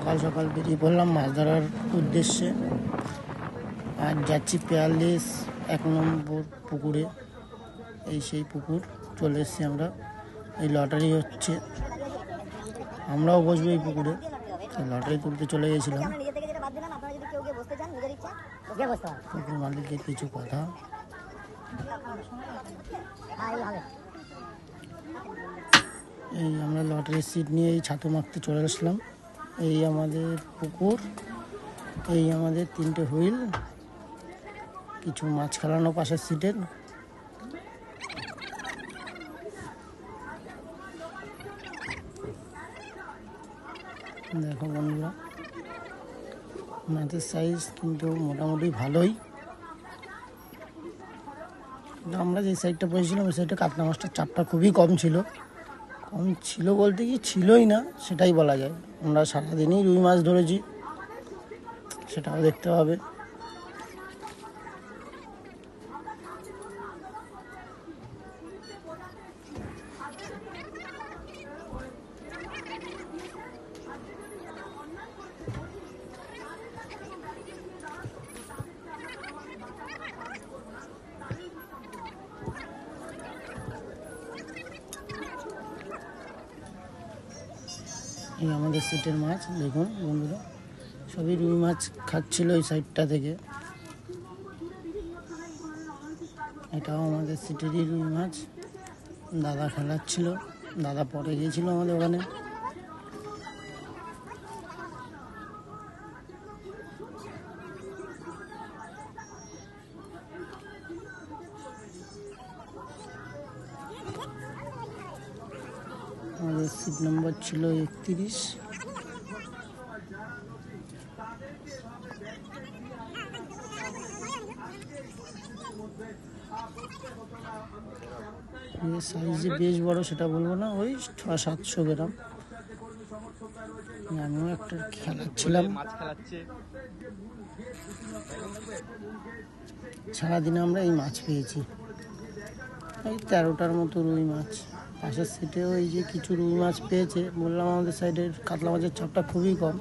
সকাল সকাল বেরিয়ে পড়লাম মাছ ধরার উদ্দেশ্যে। আর যাচ্ছি পেয়ারলেস 1 নম্বর পুকুরে। এই সেই পুকুর চলে এসেছি আমরা। এই লটারি হচ্ছে, আমরাও বসবো এই পুকুরে। লটারি তুলতে চলে গেছিলাম। পুকুর মালিকের কিছু কথা। এই আমরা লটারির সিট নিয়ে এই ছাতু মাখতে চলে আসলাম। এই আমাদের পুকুর, এই আমাদের 3টে হুইল, কিছু মাছ খেলানো পাশের সিটের। দেখো বন্ধুরা, মাছের সাইজ কিন্তু মোটামুটি ভালোই। আমরা যে সাইডটা বসেছিলাম ওই সাইডটা কাতলা মাছটার চাপটা খুবই কম ছিল বলতে কি ছিলই না সেটাই বলা যায়। আমরা সারাদিনই রুই মাছ ধরেছি, সেটাও দেখতে হবে। এই আমাদের সিটের মাছ দেখুন বন্ধুরা, সবই রুই মাছ খাচ্ছিল ওই সাইডটা থেকে। এটাও আমাদের সিটেরই রুই মাছ। দাদা খেলাচ্ছিল, দাদা পরে গিয়েছিল আমাদের ওখানে। আমাদের সিট নম্বর ছিল 31। সাইজ যে বেশ বড় সেটা বলবো না, ওই 600-700 গ্রাম। আমিও একটা খেলাচ্ছিলাম। সারাদিনে আমরা এই মাছ পেয়েছি এই 13টার মতো রুই মাছ। পাশের সিটেও এই যে কিছু রুই মাছ পেয়েছে। বললাম আমাদের সাইডের কাতলা মাছের চাপটা খুবই কম,